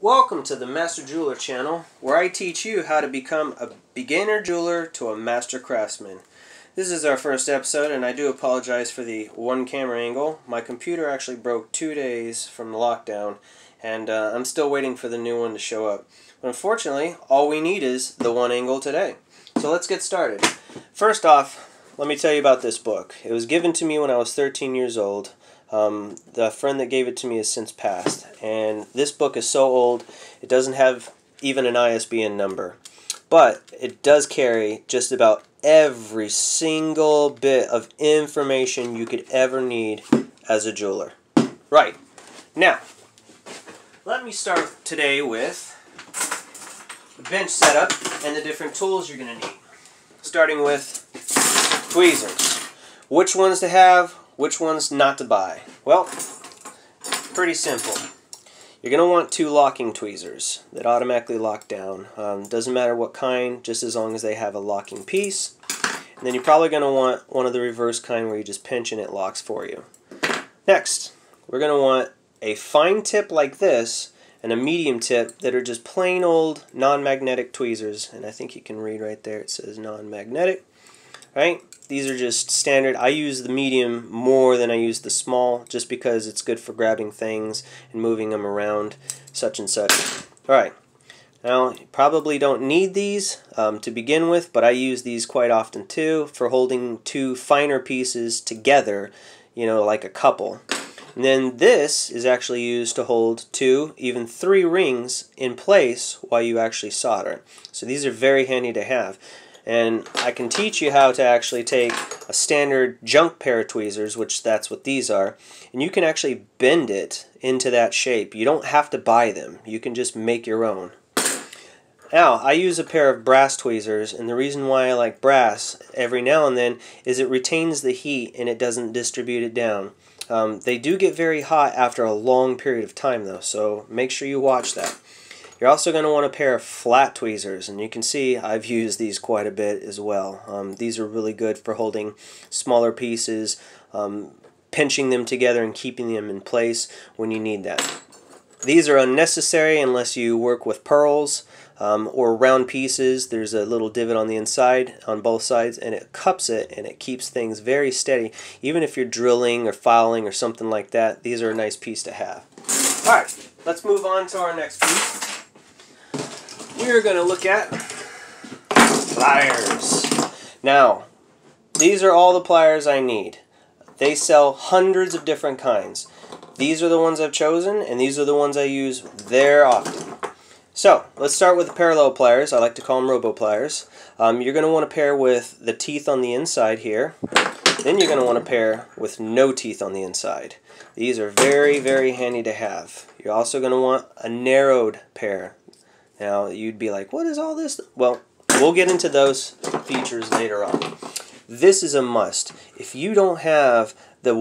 Welcome to the Master Jeweler channel, where I teach you how to become a beginner jeweler to a master craftsman. This is our first episode, and I do apologize for the one camera angle. My computer actually broke 2 days from the lockdown, and I'm still waiting for the new one to show up. But unfortunately, all we need is the one angle today. So let's get started. First off, let me tell you about this book. It was given to me when I was 13 years old. The friend that gave it to me has since passed, and this book is so old it doesn't have even an ISBN number, but it does carry just about every single bit of information you could ever need as a jeweler. Right, now let me start today with the bench setup and the different tools you're going to need, starting with tweezers. Which ones to have, which ones not to buy? Well, pretty simple. You're going to want 2 locking tweezers that automatically lock down. Doesn't matter what kind, just as long as they have a locking piece. And then you're probably going to want one of the reverse kind where you just pinch and it locks for you. Next, we're going to want a fine tip like this and a medium tip that are just plain old non-magnetic tweezers. And I think you can read right there, it says non-magnetic. Right? These are just standard. I use the medium more than I use the small, just because it's good for grabbing things and moving them around, such and such. Alright, now you probably don't need these to begin with, but I use these quite often too for holding 2 finer pieces together, you know, like a couple. And then this is actually used to hold 2, even 3 rings in place while you actually solder. So these are very handy to have. And I can teach you how to actually take a standard junk pair of tweezers, which that's what these are, and you can actually bend it into that shape. You don't have to buy them. You can just make your own. Now, I use a pair of brass tweezers, and the reason why I like brass every now and then is it retains the heat and it doesn't distribute it down. They do get very hot after a long period of time though, so make sure you watch that. You're also going to want a pair of flat tweezers, and you can see I've used these quite a bit as well. These are really good for holding smaller pieces, pinching them together and keeping them in place when you need that. These are unnecessary unless you work with pearls or round pieces. There's a little divot on the inside on both sides, and it cups it and it keeps things very steady. Even if you're drilling or filing or something like that, these are a nice piece to have. Alright, let's move on to our next piece. We're going to look at pliers. Now, these are all the pliers I need. They sell hundreds of different kinds. These are the ones I've chosen, and these are the ones I use very often. So, let's start with the parallel pliers. I like to call them robo pliers. You're going to want to pair with the teeth on the inside here. Then you're going to want to pair with no teeth on the inside. These are very, very handy to have. You're also going to want a narrowed pair. Now, you'd be like, what is all this? Well, we'll get into those features later on. This is a must. If you don't have the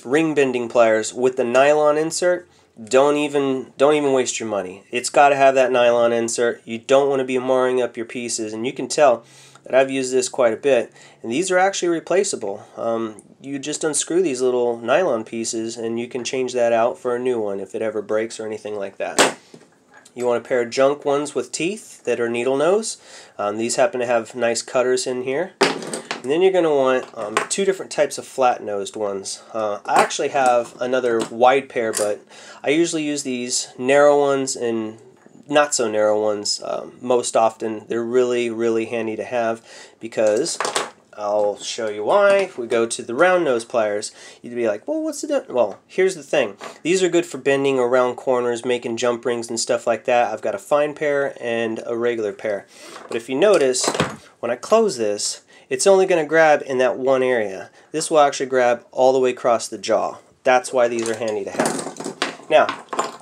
ring bending pliers with the nylon insert, don't even waste your money. It's got to have that nylon insert. You don't want to be marring up your pieces, and you can tell that I've used this quite a bit. And these are actually replaceable. You just unscrew these little nylon pieces, and you can change that out for a new one if it ever breaks or anything like that. You want a pair of junk ones with teeth that are needle nose. These happen to have nice cutters in here. And then you're going to want 2 different types of flat-nosed ones. I actually have another wide pair, but I usually use these narrow ones and not so narrow ones most often. They're really, really handy to have because I'll show you why. If we go to the round nose pliers, you'd be like, well, what's the difference? Well, here's the thing. These are good for bending around corners, making jump rings and stuff like that. I've got a fine pair and a regular pair. But if you notice, when I close this, it's only going to grab in that one area. This will actually grab all the way across the jaw. That's why these are handy to have. Now,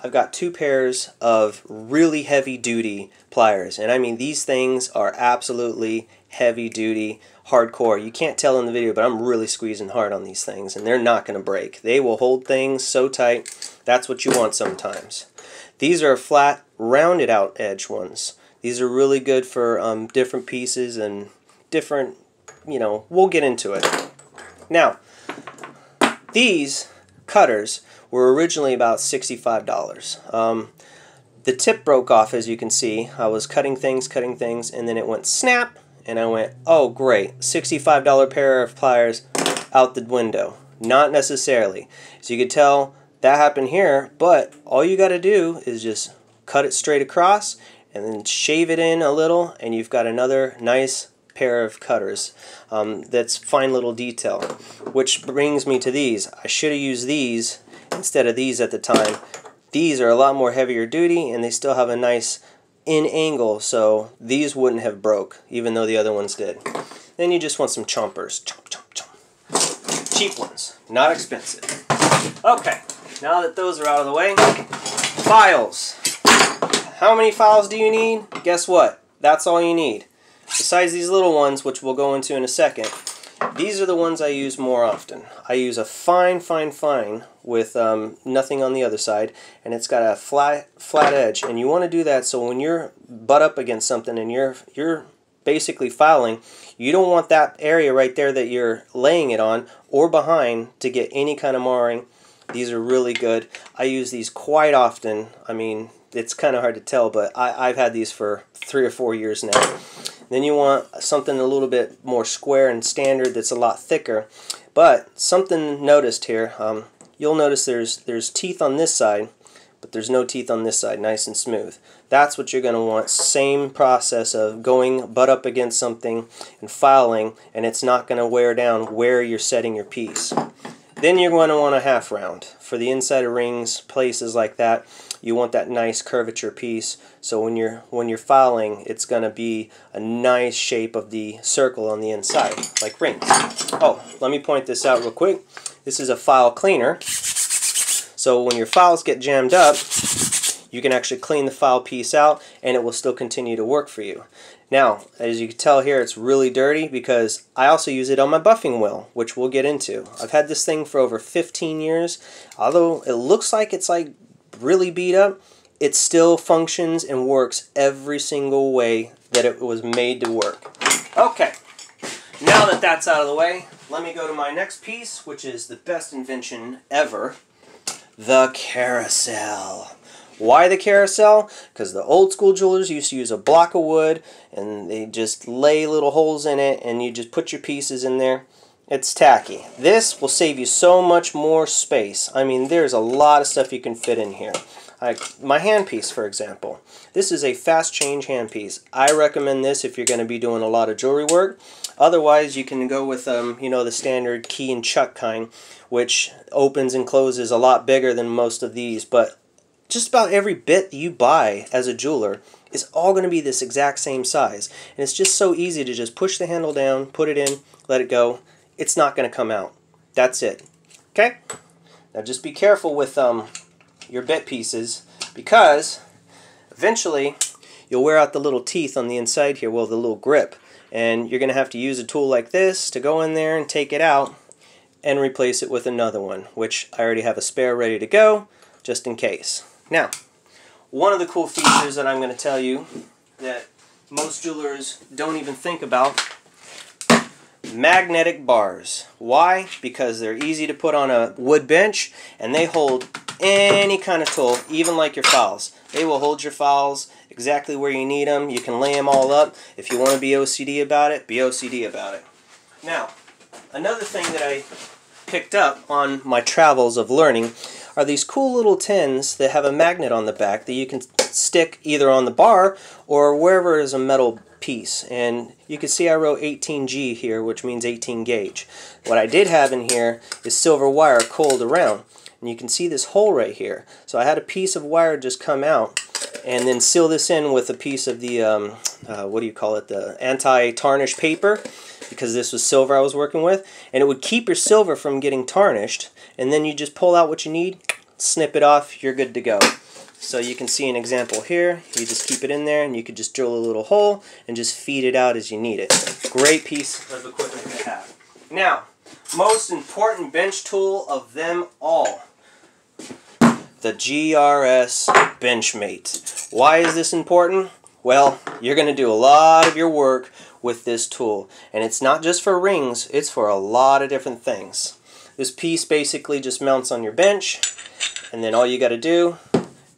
I've got 2 pairs of really heavy-duty pliers. And I mean, these things are absolutely heavy-duty, hardcore. You can't tell in the video, but I'm really squeezing hard on these things, and they're not going to break. They will hold things so tight. That's what you want sometimes. These are flat, rounded out edge ones. These are really good for different pieces and different, you know, we'll get into it. Now, these cutters were originally about $65. the tip broke off, as you can see. I was cutting things, and then it went snap, and I went, oh great, $65 pair of pliers out the window. Not necessarily. So you can tell that happened here, but all you got to do is just cut it straight across and then shave it in a little, and you've got another nice pair of cutters. That's fine little detail. Which brings me to these. I should have used these instead of these at the time. These are a lot more heavier duty, and they still have a nice in angle, so these wouldn't have broke, even though the other ones did. Then you just want some chompers. Chomp, chomp, chomp. Cheap ones, not expensive. Okay, now that those are out of the way, files. How many files do you need? Guess what? That's all you need. Besides these little ones, which we'll go into in a second, these are the ones I use more often. I use a fine with nothing on the other side, and it's got a flat edge. And you want to do that so when you're butt up against something and you're basically filing, you don't want that area right there that you're laying it on or behind to get any kind of marring. These are really good. I use these quite often. I mean, it's kind of hard to tell, but I've had these for 3 or 4 years now. Then you want something a little bit more square and standard that's a lot thicker. But something noticed here, you'll notice there's teeth on this side, but there's no teeth on this side, nice and smooth. That's what you're going to want. Same process of going butt up against something and filing, and it's not going to wear down where you're setting your piece. Then you're going to want a half round. For the inside of rings, places like that, you want that nice curvature piece, so when you're filing, it's going to be a nice shape of the circle on the inside, like rings. Oh, let me point this out real quick. This is a file cleaner, so when your files get jammed up, you can actually clean the file piece out, and it will still continue to work for you. Now, as you can tell here, it's really dirty because I also use it on my buffing wheel, which we'll get into. I've had this thing for over 15 years. Although it looks like it's like really beat up, it still functions and works every single way that it was made to work. Okay, now that that's out of the way, let me go to my next piece, which is the best invention ever, the carousel. Why the carousel? Because the old school jewelers used to use a block of wood and they just lay little holes in it and you just put your pieces in there. It's tacky. This will save you so much more space. I mean, there's a lot of stuff you can fit in here. Like my handpiece, for example. This is a fast change handpiece. I recommend this if you're going to be doing a lot of jewelry work. Otherwise, you can go with you know, the standard key and chuck kind, which opens and closes a lot bigger than most of these. But just about every bit that you buy as a jeweler is all going to be this exact same size. And it's just so easy to just push the handle down, put it in, let it go. It's not going to come out. That's it. Okay? Now just be careful with your bit pieces, because eventually you'll wear out the little teeth on the inside here, well, the little grip. And you're going to have to use a tool like this to go in there and take it out and replace it with another one, which I already have a spare ready to go, just in case. Now, one of the cool features that I'm going to tell you that most jewelers don't even think about: magnetic bars. Why? Because they're easy to put on a wood bench and they hold any kind of tool, even like your files. They will hold your files exactly where you need them. You can lay them all up. If you want to be OCD about it, be OCD about it. Now, another thing that I picked up on my travels of learning are these cool little tins that have a magnet on the back that you can stick either on the bar or wherever is a metal piece. And you can see I wrote 18G here, which means 18 gauge. What I did have in here is silver wire coiled around, and you can see this hole right here. So I had a piece of wire just come out and then seal this in with a piece of the what do you call it, the anti-tarnish paper, because this was silver I was working with, and it would keep your silver from getting tarnished. And then you just pull out what you need, snip it off, you're good to go. So you can see an example here. You just keep it in there and you can just drill a little hole and just feed it out as you need it. Great piece of equipment to have. Now, most important bench tool of them all, the GRS Benchmate. Why is this important? Well, you're going to do a lot of your work with this tool. And it's not just for rings, it's for a lot of different things. This piece basically just mounts on your bench, and then all you got to do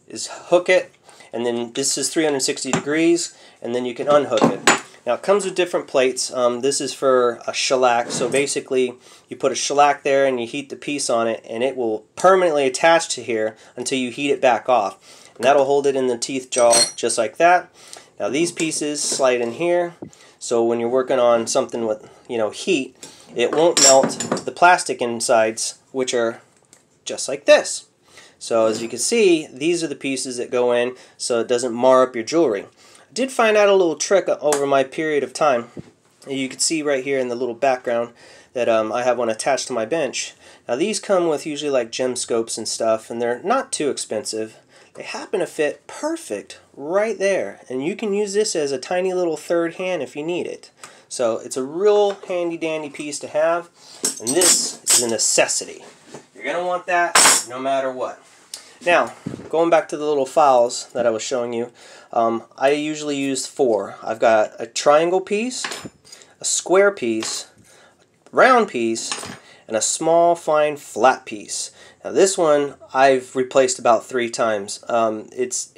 is hook it, and then this is 360 degrees, and then you can unhook it. Now it comes with different plates. This is for a shellac, so basically you put a shellac there and you heat the piece on it, and it will permanently attach to here until you heat it back off. And that'll hold it in the teeth jaw just like that. Now these pieces slide in here, so when you're working on something with, you know, heat, it won't melt the plastic insides, which are just like this. So as you can see, these are the pieces that go in so it doesn't mar up your jewelry. I did find out a little trick over my period of time. You can see right here in the little background that I have one attached to my bench. Now these come with usually like gem scopes and stuff, and they're not too expensive. They happen to fit perfect right there, and you can use this as a tiny little third hand if you need it. So it's a real handy dandy piece to have, and this is a necessity. You're going to want that no matter what. Now, going back to the little files that I was showing you, I usually use 4. I've got a triangle piece, a square piece, a round piece, and a small fine flat piece. Now this one I've replaced about 3 times. It's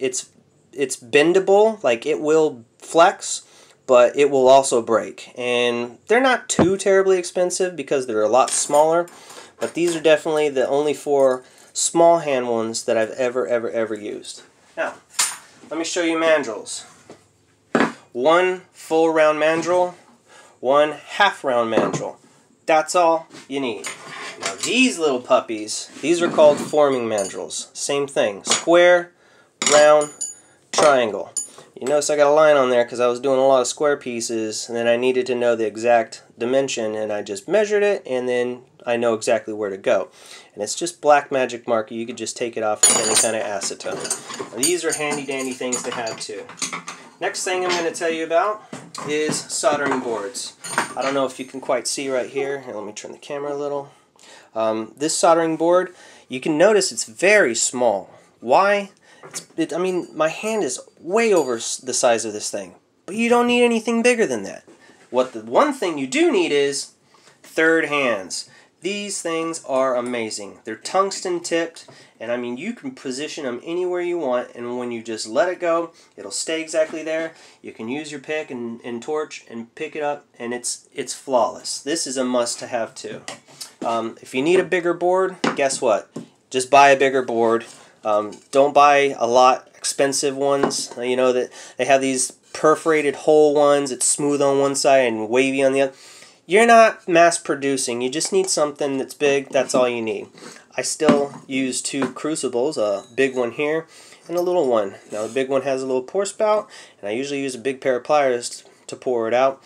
bendable, like it will flex, but it will also break. And they're not too terribly expensive because they're a lot smaller, but these are definitely the only 4 small hand ones that I've ever used. Now, let me show you mandrels. 1 full round mandrel, 1 half round mandrel. That's all you need. Now these little puppies, these are called forming mandrels. Same thing, square, round, triangle. You notice I got a line on there because I was doing a lot of square pieces, and then I needed to know the exact dimension, and I just measured it, and then I know exactly where to go. And it's just black magic marker. You could just take it off with any kind of acetone. Now, these are handy dandy things to have too. Next thing I'm going to tell you about is soldering boards. I don't know if you can quite see right here. Here, let me turn the camera a little. This soldering board, you can notice it's very small. Why? I mean, my hand is way over the size of this thing, but you don't need anything bigger than that. What the one thing you do need is third hands. These things are amazing. They're tungsten tipped, and I mean, you can position them anywhere you want, and when you just let it go, it'll stay exactly there. You can use your pick and torch and pick it up, and it's flawless. This is a must-to-have too. If you need a bigger board, guess what? Just buy a bigger board. Don't buy a lot expensive ones. You know that they have these perforated hole ones. It's smooth on one side and wavy on the other. You're not mass producing. You just need something that's big. That's all you need. I still use 2 crucibles, a big one here and a little one. Now the big one has a little pour spout, and I usually use a big pair of pliers to pour it out.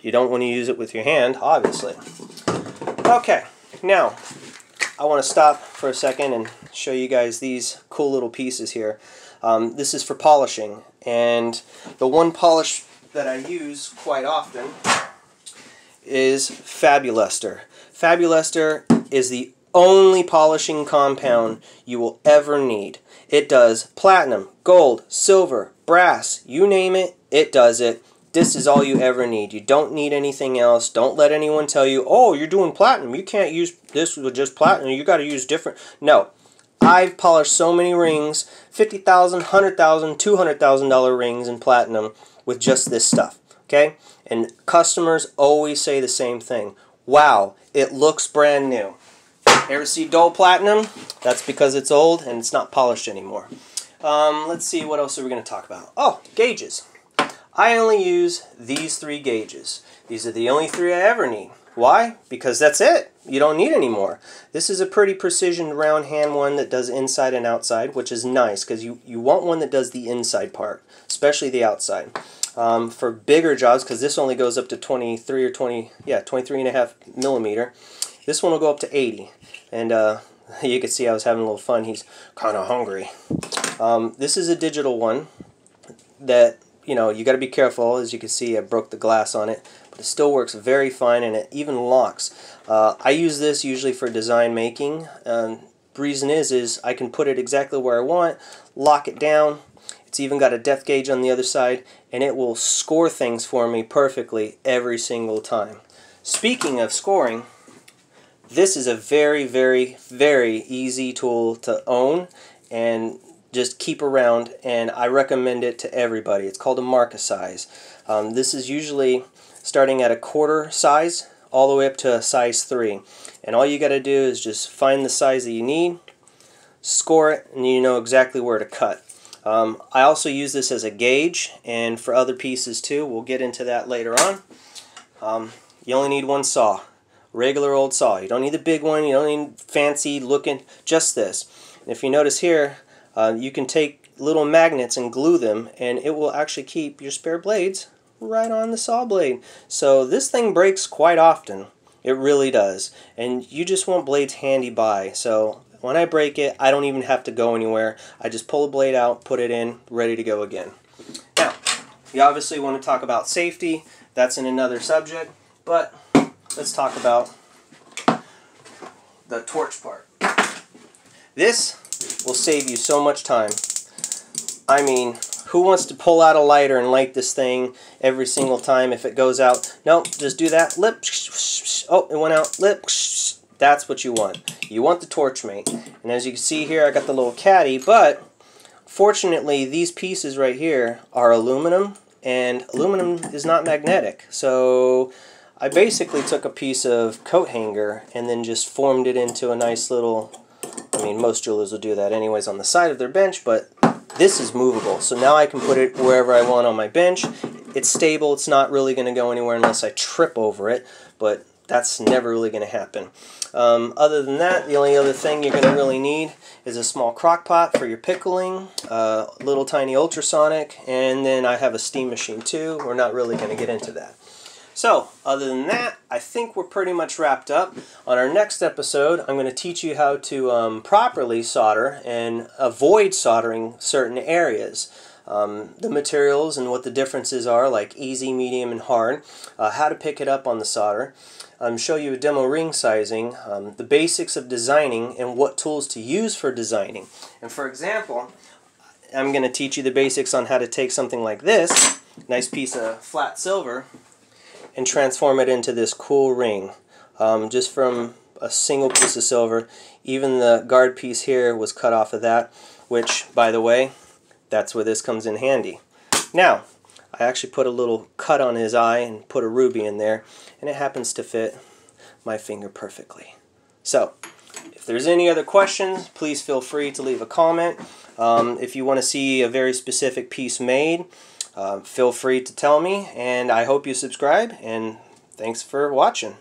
You don't want to use it with your hand, obviously. Okay, now I want to stop for a second and show you guys these cool little pieces here. This is for polishing, and the one polish that I use quite often is Fabuluster. Fabuluster is the only polishing compound you will ever need. It does platinum, gold, silver, brass, you name it, it does it. This is all you ever need. You don't need anything else. Don't let anyone tell you, oh, you're doing platinum. You can't use this with just platinum. You got to use different. No. I've polished so many rings, $50,000, $100,000, $200,000 rings in platinum with just this stuff. Okay? And customers always say the same thing. Wow, it looks brand new. Ever see dull platinum? That's because it's old and it's not polished anymore. Let's see, what else are we going to talk about? Oh, gauges. I only use these 3 gauges. These are the only 3 I ever need. Why? Because that's it. You don't need any more. This is a pretty precision round hand one that does inside and outside, which is nice because you want one that does the inside part, especially the outside. For bigger jobs, because this only goes up to 23 or 23.5 millimeter. This one will go up to 80. And you can see I was having a little fun. He's kind of hungry. This is a digital one that, you know, you got to be careful. As you can see, I broke the glass on it, but it still works very fine, and it even locks. I use this usually for design making. Reason is I can put it exactly where I want, lock it down. It's even got a depth gauge on the other side, and it will score things for me perfectly every single time. Speaking of scoring, this is a very, very, very easy tool to own, and just keep around, and I recommend it to everybody. It's called a marca size. This is usually starting at a quarter size all the way up to a size 3. And all you got to do is just find the size that you need, score it, and you know exactly where to cut. I also use this as a gauge, and for other pieces too. We'll get into that later on. You only need one saw, regular old saw. You don't need the big one, you don't need fancy looking, just this. And if you notice here, you can take little magnets and glue them, and it will actually keep your spare blades right on the saw blade. So this thing breaks quite often. It really does. And you just want blades handy by. So when I break it, I don't even have to go anywhere. I just pull the blade out, put it in, ready to go again. Now, you obviously want to talk about safety. That's in another subject. But let's talk about the torch part. This will save you so much time. I mean, who wants to pull out a lighter and light this thing every single time if it goes out? Nope, just do that. Lip. Oh, it went out. Lip. That's what you want. You want the Torchmate. And as you can see here, I got the little caddy, but fortunately these pieces right here are aluminum, and aluminum is not magnetic. So I basically took a piece of coat hanger and then just formed it into a nice little, I mean, most jewelers will do that anyways on the side of their bench, but this is movable. So now I can put it wherever I want on my bench. It's stable. It's not really going to go anywhere unless I trip over it, but that's never really going to happen. Other than that, the only other thing you're going to really need is a small crock pot for your pickling, a little tiny ultrasonic, and then I have a steam machine too. We're not really going to get into that. So, other than that, I think we're pretty much wrapped up. On our next episode, I'm going to teach you how to properly solder and avoid soldering certain areas. The materials and what the differences are, like easy, medium, and hard, how to pick it up on the solder, show you a demo ring sizing, the basics of designing, and what tools to use for designing. And for example, I'm going to teach you the basics on how to take something like this, nice piece of flat silver, and transform it into this cool ring, just from a single piece of silver. Even the guard piece here was cut off of that, which, by the way, that's where this comes in handy. Now, I actually put a little cut on his eye and put a ruby in there, and it happens to fit my finger perfectly. So, if there's any other questions, please feel free to leave a comment. If you want to see a very specific piece made, feel free to tell me, and I hope you subscribe, and thanks for watching.